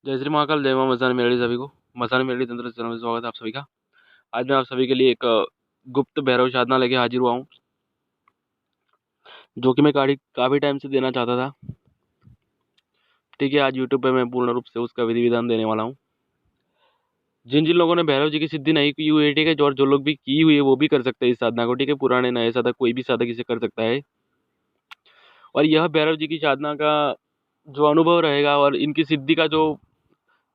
जय श्री महाकाल, जय मां मसानी मेलडी सभी को। मसानी मेलडी तंत्र चैनल में स्वागत है आप सभी का। आज मैं आप सभी के लिए एक गुप्त भैरव साधना लेके हाजिर हुआ हूँ, जो कि मैं काफ़ी टाइम से देना चाहता था। ठीक है, आज यूट्यूब पे मैं पूर्ण रूप से उसका विधि विधान देने वाला हूँ। जिन जिन लोगों ने भैरव जी की सिद्धि नहीं की हुई है, ठीक है, और जो लोग भी की हुई है वो भी कर सकते हैं इस साधना को। ठीक है, पुराने नए साधक कोई भी साधक इसे कर सकता है। और यह भैरव जी की साधना का जो अनुभव रहेगा और इनकी सिद्धि का जो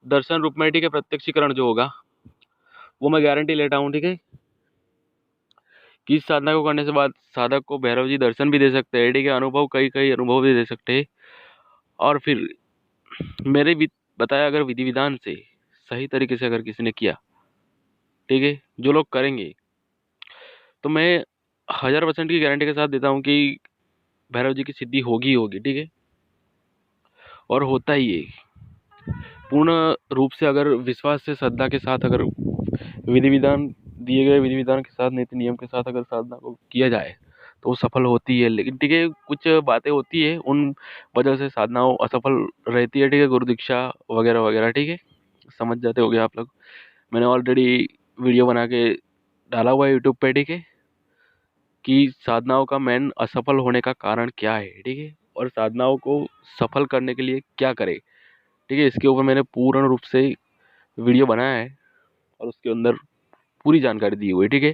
दर्शन रूप में, ठीक है, प्रत्यक्षीकरण जो होगा वो मैं गारंटी लेता हूँ। ठीक है, कि इस साधना को करने से बाद साधक को भैरव जी दर्शन भी दे सकते हैं। ठीक है, अनुभव कई कई अनुभव भी दे सकते हैं। और फिर मेरे बताया अगर विधि विधान से सही तरीके से अगर किसी ने किया, ठीक है, जो लोग करेंगे, तो मैं 1000% की गारंटी के साथ देता हूँ कि भैरव जी की सिद्धि होगी ही होगी। ठीक है, और होता ही है। पूर्ण रूप से अगर विश्वास से, श्रद्धा के साथ, अगर विधि विधान दिए गए विधि विधान के साथ, नीति नियम के साथ अगर साधना को किया जाए तो वो सफल होती है। लेकिन ठीक है, कुछ बातें होती है, उन वजह से साधनाओं असफल रहती है। ठीक है, गुरु दीक्षा वगैरह वगैरह। ठीक है, समझ जाते होगे आप लोग। मैंने ऑलरेडी वीडियो बना के डाला हुआ है यूट्यूब पे। ठीक है, कि साधनाओं का मेन असफल होने का कारण क्या है। ठीक है, और साधनाओं को सफल करने के लिए क्या करें। ठीक है, इसके ऊपर मैंने पूर्ण रूप से वीडियो बनाया है और उसके अंदर पूरी जानकारी दी हुई है। ठीक है,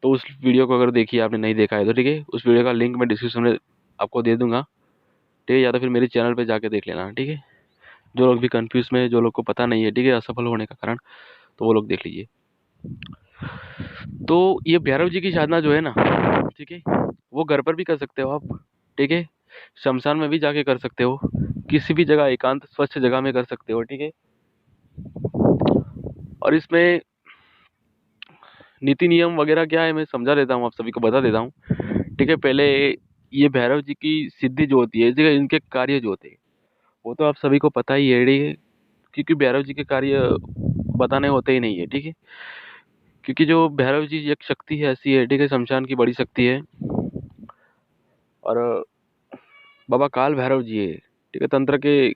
तो उस वीडियो को अगर देखिए, आपने नहीं देखा है तो ठीक है, उस वीडियो का लिंक मैं डिस्क्रिप्शन में आपको दे दूंगा। ठीक है, या तो फिर मेरे चैनल पे जाके देख लेना। ठीक है, जो लोग भी कंफ्यूज में, जो लोग को पता नहीं है, ठीक है, असफल होने का कारण, तो वो लोग देख लीजिए। तो ये भैरव जी की साधना जो है ना, ठीक है, वो घर पर भी कर सकते हो आप। ठीक है, शमशान में भी जाके कर सकते हो, किसी भी जगह एकांत स्वच्छ जगह में कर सकते हो। ठीक है, और इसमें नीति नियम वगैरह क्या है मैं समझा देता हूँ, आप सभी को बता देता हूँ। ठीक है, पहले ये भैरव जी की सिद्धि जो होती है, ठीक है, इनके कार्य जो होते हैं वो तो आप सभी को पता ही है। ठीक है, क्योंकि भैरव जी के कार्य बताने होते ही नहीं है। ठीक है, क्योंकि जो भैरव जी एक शक्ति है, ऐसी है, ठीक है, शमशान की बड़ी शक्ति है। और बाबा काल भैरव जी है, ठीक है, तंत्र के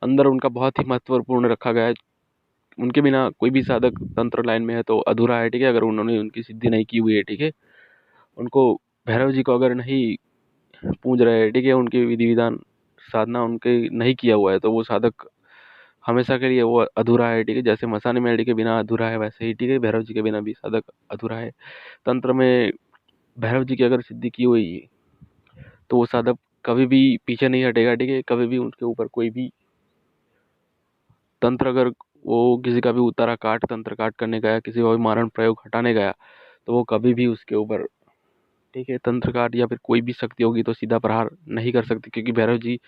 अंदर उनका बहुत ही महत्वपूर्ण रखा गया है। उनके बिना कोई भी साधक तंत्र लाइन में है तो अधूरा है। ठीक है, अगर उन्होंने उनकी सिद्धि नहीं की हुई है, ठीक है, उनको भैरव जी को अगर नहीं पूज रहे हैं, ठीक है, उनके विधि विधान साधना उनके नहीं किया हुआ है, तो वो साधक हमेशा के लिए वो अधूरा है। ठीक है, जैसे मसानी मेलडी के बिना अधूरा है, वैसे ही ठीक है, भैरव जी के बिना भी साधक अधूरा है। तंत्र में भैरव जी की अगर सिद्धि की हुई है तो वो साधक कभी भी पीछे नहीं हटेगा। ठीक है, कभी भी उनके ऊपर कोई भी तंत्र, अगर वो किसी का भी उतारा काट, तंत्र काट करने गया, किसी का भी मारण प्रयोग हटाने गया, तो वो कभी भी उसके ऊपर, ठीक है, तंत्र काट या फिर कोई भी शक्ति होगी तो सीधा प्रहार नहीं कर सकती, क्योंकि भैरव जी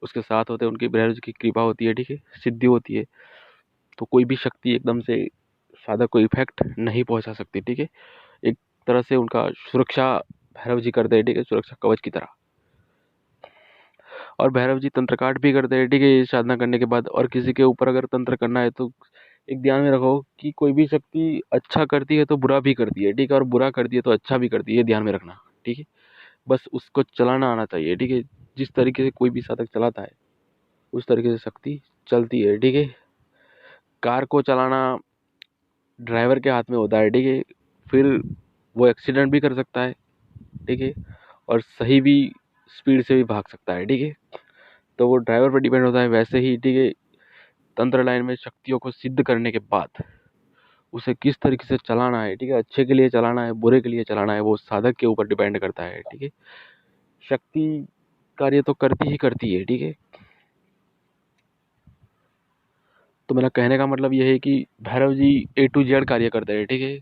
उसके साथ होते हैं, उनकी भैरव जी की कृपा होती है। ठीक है, सिद्धि होती है, तो कोई भी शक्ति एकदम से साधक को इफेक्ट नहीं पहुंचा सकती। ठीक है, एक तरह से उनका सुरक्षा भैरव जी करते हैं। ठीक है, सुरक्षा कवच की तरह। और भैरव जी तंत्र काट भी करते हैं। ठीक है, ये साधना करने के बाद। और किसी के ऊपर अगर तंत्र करना है तो एक ध्यान में रखो कि कोई भी शक्ति अच्छा करती है तो बुरा भी करती है। ठीक है, और बुरा करती है तो अच्छा भी करती है, ध्यान में रखना। ठीक है, बस उसको चलाना आना चाहिए। ठीक है, जिस तरीके से कोई भी साधक चलाता है उस तरीके से शक्ति चलती है। ठीक है, कार को चलाना ड्राइवर के हाथ में होता है। ठीक है, फिर वो एक्सीडेंट भी कर सकता है। ठीक है, और सही भी स्पीड से भी भाग सकता है। ठीक है, तो वो ड्राइवर पर डिपेंड होता है। वैसे ही ठीक है, तंत्र लाइन में शक्तियों को सिद्ध करने के बाद उसे किस तरीके से चलाना है, ठीक है, अच्छे के लिए चलाना है, बुरे के लिए चलाना है, वो साधक के ऊपर डिपेंड करता है। ठीक है, शक्ति कार्य तो करती ही करती है। ठीक है, तो मेरा कहने का मतलब यह है कि Bhairav ji A to Z कार्य करते हैं। ठीक है,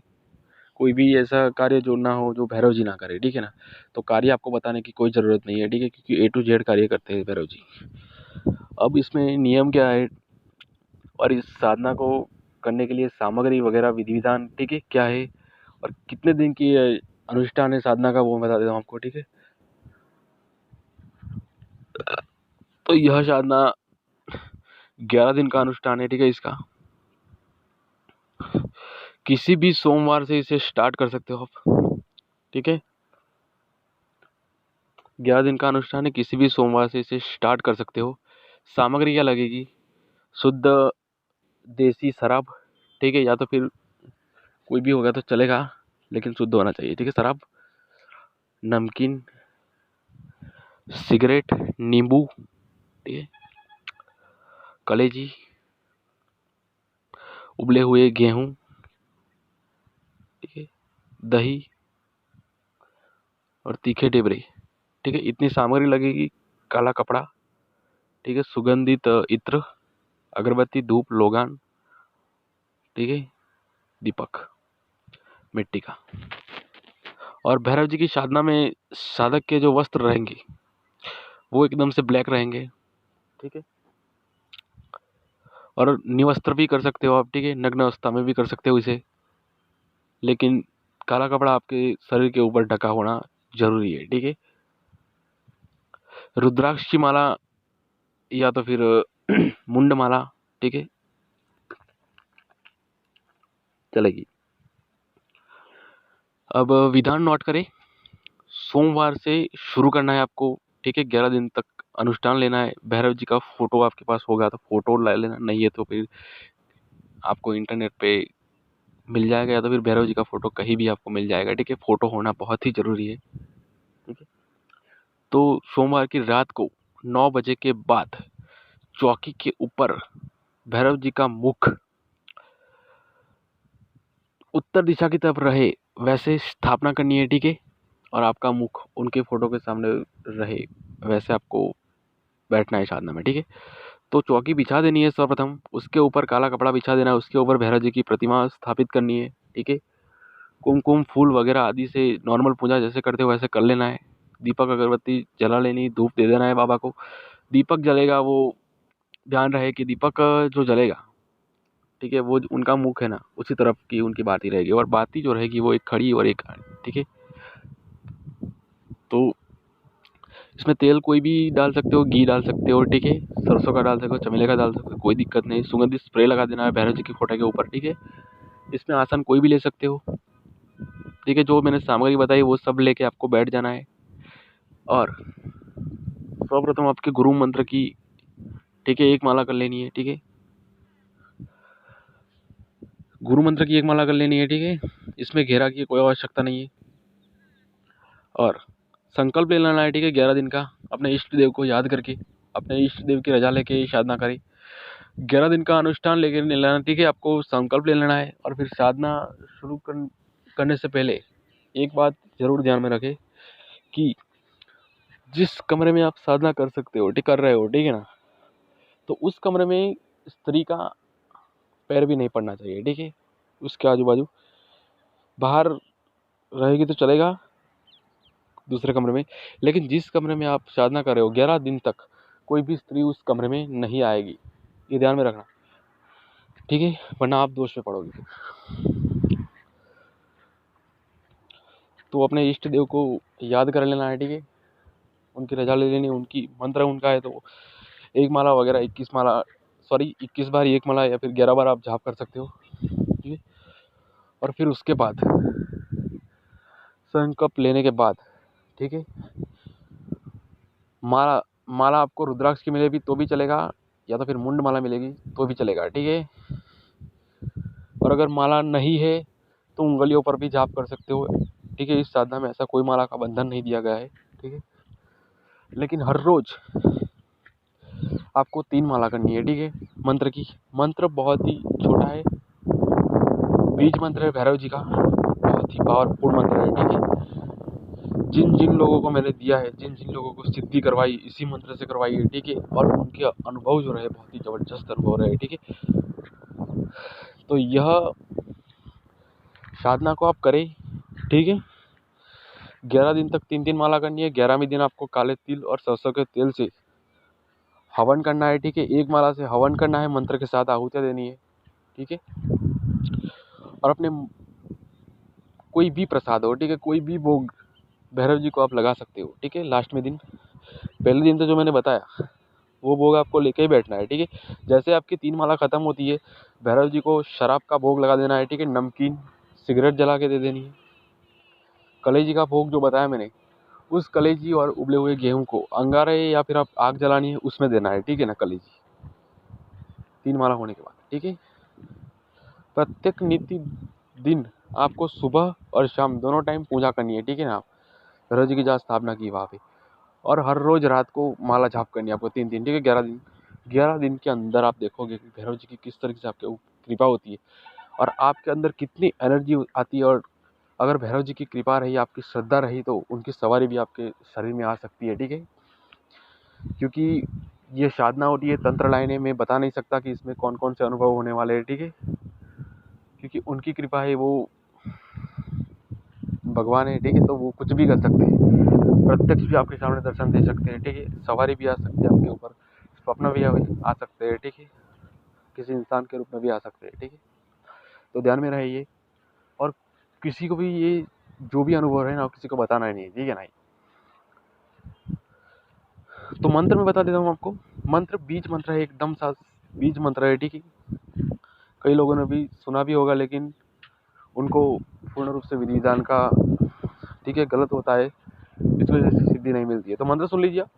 कोई भी ऐसा कार्य जो ना हो जो भैरव जी ना करे। ठीक है ना, तो कार्य आपको बताने की कोई ज़रूरत नहीं है। ठीक है, क्योंकि A to Z कार्य करते हैं भैरव जी। अब इसमें नियम क्या है और इस साधना को करने के लिए सामग्री वगैरह विधि विधान, ठीक है, क्या है और कितने दिन की अनुष्ठान है साधना का, वो मैं बता देता हूँ आपको। ठीक है, तो यह साधना 11 दिन का अनुष्ठान है। ठीक है, इसका किसी भी सोमवार से इसे स्टार्ट कर सकते हो आप। ठीक है, 11 दिन का अनुष्ठान है, किसी भी सोमवार से इसे स्टार्ट कर सकते हो। सामग्री क्या लगेगी? शुद्ध देसी शराब, ठीक है, या तो फिर कोई भी होगा तो चलेगा, लेकिन शुद्ध होना चाहिए, ठीक है। शराब, नमकीन, सिगरेट, नींबू, ठीक है, कलेजी, उबले हुए गेहूं, ठीक है, दही और तीखे टेबरे, ठीक है। इतनी सामग्री लगेगी। काला कपड़ा, ठीक है, सुगंधित इत्र, अगरबत्ती, धूप, लोगान, ठीक है, दीपक मिट्टी का। और भैरव जी की साधना में साधक के जो वस्त्र रहेंगे वो एकदम से ब्लैक रहेंगे, ठीक है। और निवस्त्र भी कर सकते हो आप, ठीक है, नग्न अवस्था में भी कर सकते हो इसे, लेकिन काला कपड़ा आपके शरीर के ऊपर ढका होना जरूरी है, ठीक है। रुद्राक्ष की माला या तो फिर मुंड माला, ठीक है, चलेगी। अब विधान नोट करें। सोमवार से शुरू करना है आपको, ठीक है। 11 दिन तक अनुष्ठान लेना है। भैरव जी का फोटो आपके पास होगा तो फोटो ले लेना, नहीं है तो फिर आपको इंटरनेट पे मिल जाएगा, या तो फिर भैरव जी का फोटो कहीं भी आपको मिल जाएगा, ठीक है। फोटो होना बहुत ही जरूरी है, ठीक है। तो सोमवार की रात को 9 बजे के बाद चौकी के ऊपर भैरव जी का मुख उत्तर दिशा की तरफ रहे वैसे स्थापना करनी है, ठीक है। और आपका मुख उनके फोटो के सामने रहे वैसे आपको बैठना है साधना में, ठीक है। तो चौकी बिछा देनी है सर्वप्रथम, उसके ऊपर काला कपड़ा बिछा देना है, उसके ऊपर भैरव जी की प्रतिमा स्थापित करनी है, ठीक है। कुमकुम, फूल वगैरह आदि से नॉर्मल पूजा जैसे करते हो वैसे कर लेना है। दीपक अगरबत्ती जला लेनी, धूप दे देना है बाबा को। दीपक जलेगा, वो ध्यान रहे कि दीपक जो जलेगा, ठीक है, वो उनका मुख है ना उसी तरफ की उनकी बाती रहेगी, और बाती जो रहेगी वो एक खड़ी और एक आड़ी, ठीक है। तो इसमें तेल कोई भी डाल सकते हो, घी डाल सकते हो, ठीक है, सरसों का डाल सकते हो, चमेले का डाल सकते हो, कोई दिक्कत नहीं। सुगंधित स्प्रे लगा देना है भैरव जी की फोटो के ऊपर, ठीक है। इसमें आसन कोई भी ले सकते हो, ठीक है। जो मैंने सामग्री बताई वो सब लेके आपको बैठ जाना है। और सर्वप्रथम आपके गुरु मंत्र की, ठीक है, एक माला कर लेनी है, ठीक है। गुरु मंत्र की एक माला कर लेनी है, ठीक है। इसमें घेरा की कोई आवश्यकता नहीं है। और संकल्प ले लेना है, ठीक है, 11 दिन का, अपने इष्ट देव को याद करके, अपने इष्ट देव की रजा लेके साधना करें। 11 दिन का अनुष्ठान लेकर लेना, ठीक है। आपको संकल्प ले लेना है। और फिर साधना शुरू करने से पहले एक बात जरूर ध्यान में रखें कि जिस कमरे में आप साधना कर सकते हो, कर रहे हो, ठीक है ना, तो उस कमरे में स्त्री का पैर भी नहीं पड़ना चाहिए, ठीक है। उसके आजू बाजू बाहर रहेगी तो चलेगा दूसरे कमरे में, लेकिन जिस कमरे में आप साधना कर रहे हो 11 दिन तक कोई भी स्त्री उस कमरे में नहीं आएगी, ये ध्यान में रखना, ठीक है, वरना आप दोष में पड़ोगे। तो अपने इष्ट देव को याद कर लेना है, ठीक है, उनकी रजा ले लेनी, उनकी मंत्र उनका है तो एक माला वगैरह 21 बार एक माला या फिर 11 बार आप जाप कर सकते हो, ठीक है। और फिर उसके बाद संकल्प लेने के बाद, ठीक है, माला माला आपको रुद्राक्ष की मिलेगी तो भी चलेगा, या तो फिर मुंड माला मिलेगी तो भी चलेगा, ठीक है। और अगर माला नहीं है तो उंगलियों पर भी जाप कर सकते हो, ठीक है। इस साधना में ऐसा कोई माला का बंधन नहीं दिया गया है, ठीक है। लेकिन हर रोज आपको 3 माला करनी है, ठीक है, मंत्र की। मंत्र बहुत ही छोटा है, बीज मंत्र है भैरव जी का, बहुत ही पावरफुल मंत्र है, ठीक है। जिन जिन लोगों को मैंने दिया है, जिन जिन लोगों को सिद्धि करवाई इसी मंत्र से करवाई है, ठीक है। और उनके अनुभव जो रहे बहुत ही जबरदस्त अनुभव रहे, ठीक है। तो यह साधना को आप करें, ठीक है। 11 दिन तक 3-3 माला करनी है। 11वें दिन आपको काले तिल और सरसों के तेल से हवन करना है, ठीक है। एक माला से हवन करना है, मंत्र के साथ आहुतियाँ देनी है, ठीक है। और अपने कोई भी प्रसाद हो, ठीक है, कोई भी भोग भैरव जी को आप लगा सकते हो, ठीक है। लास्ट में दिन, पहले दिन तो जो मैंने बताया वो भोग आपको लेके ही बैठना है, ठीक है। जैसे आपकी 3 माला खत्म होती है, भैरव जी को शराब का भोग लगा देना है, ठीक है। नमकीन, सिगरेट जला के दे देनी है। कलेजी का भोग जो बताया मैंने उस कलेजी और उबले हुए गेहूं को अंगारे या फिर आप आग जलानी है उसमें देना है, ठीक है ना कलेजी, 3 माला होने के बाद, ठीक है। प्रत्येक नित्य दिन आपको सुबह और शाम दोनों टाइम पूजा करनी है, ठीक है ना। आप भैरव जी की जहाँ स्थापना की वहाँ पे, और हर रोज रात को माला जाप करनी है आपको 3 दिन, ठीक है। 11 दिन, 11 दिन के अंदर आप देखोगे कि भैरव जी की किस तरीके से आपके ऊपर कृपा होती है और आपके अंदर कितनी एनर्जी आती है। और अगर भैरव जी की कृपा रही, आपकी श्रद्धा रही, तो उनकी सवारी भी आपके शरीर में आ सकती है, ठीक है। क्योंकि ये साधना होती है तंत्र लाइने में, बता नहीं सकता कि इसमें कौन कौन से अनुभव होने वाले हैं, ठीक है। क्योंकि उनकी कृपा है, वो भगवान है, ठीक है। तो वो कुछ भी कर सकते हैं, प्रत्यक्ष भी आपके सामने दर्शन दे सकते हैं, ठीक है। सवारी भी आ सकती है आपके ऊपर, स्वप्न भी आ सकते हैं, ठीक है। किसी इंसान के रूप में भी आ सकते हैं, ठीक है। तो ध्यान में रहे ये, और किसी को भी ये जो भी अनुभव है ना, किसी को बताना ही नहीं, ठीक है ना। तो मंत्र में बता देता हूँ आपको। मंत्र बीज मंत्र है, एकदम सा बीज मंत्र है, ठीक है। कई लोगों ने भी सुना भी होगा, लेकिन उनको पूर्ण रूप से विधि विधान का, ठीक है, गलत होता है, इस वजह से सिद्धि नहीं मिलती है। तो मंत्र सुन लीजिए आप।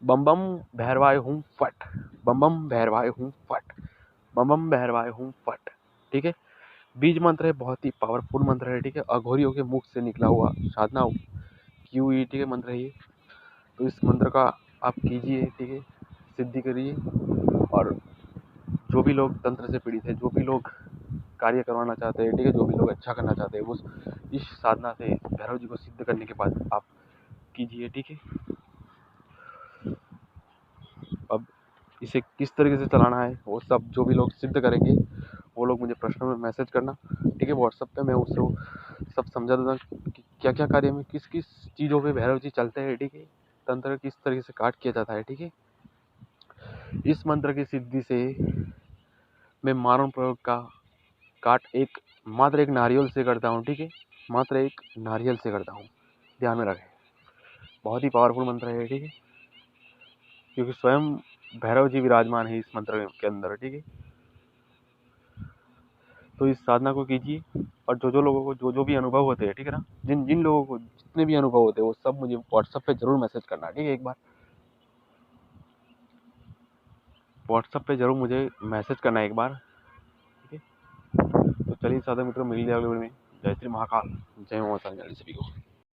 बम बम भैरवाय हूँ फट, बम बम भैरवाय हूँ फट, बम बम भैरवाय हूँ फट, ठीक है। बीज मंत्र है, बहुत ही पावरफुल मंत्र है, ठीक है। अघोरियों के मुख से निकला हुआ साधना की हुई, ठीक है, मंत्र है ये। तो इस मंत्र का आप कीजिए, ठीक है, सिद्धि करिए। और जो भी लोग तंत्र से पीड़ित है, जो भी लोग कार्य करवाना चाहते हैं, ठीक है, जो भी लोग अच्छा करना चाहते हैं, वो इस साधना से भैरव जी को सिद्ध करने के बाद आप कीजिए, ठीक है। अब इसे किस तरीके से चलाना है, वो सब जो भी लोग सिद्ध करेंगे, वो लोग मुझे प्रश्न में मैसेज करना, ठीक है, व्हाट्सएप पे। मैं उससे सब समझा दूंगा कि क्या क्या कार्य में किस किस चीज़ों पे भैरव जी चलते हैं, ठीक है। तंत्र किस तरीके से काट किया जाता है, ठीक है। इस मंत्र की सिद्धि से मैं मानव प्रयोग का काट मात्र एक नारियल से करता हूँ, ठीक है। मात्र एक नारियल से करता हूँ, ध्यान में रखें। बहुत ही पावरफुल मंत्र है, ठीक है। क्योंकि स्वयं भैरव जी विराजमान है इस मंत्र के अंदर, ठीक है। तो इस साधना को कीजिए, और जो जो लोगों को जो जो भी अनुभव होते हैं, ठीक है ना, जिन जिन लोगों को जितने भी अनुभव होते हैं, वो सब मुझे व्हाट्सएप पे जरूर मैसेज करना, ठीक है। एक बार व्हाट्सएप पे जरूर मुझे मैसेज करना एक बार, ठीक है। तो चलिए साधक मित्रों, मिल जाए अगले वीडियो में। जय श्री महाकाल, जय माता रानी सभी को।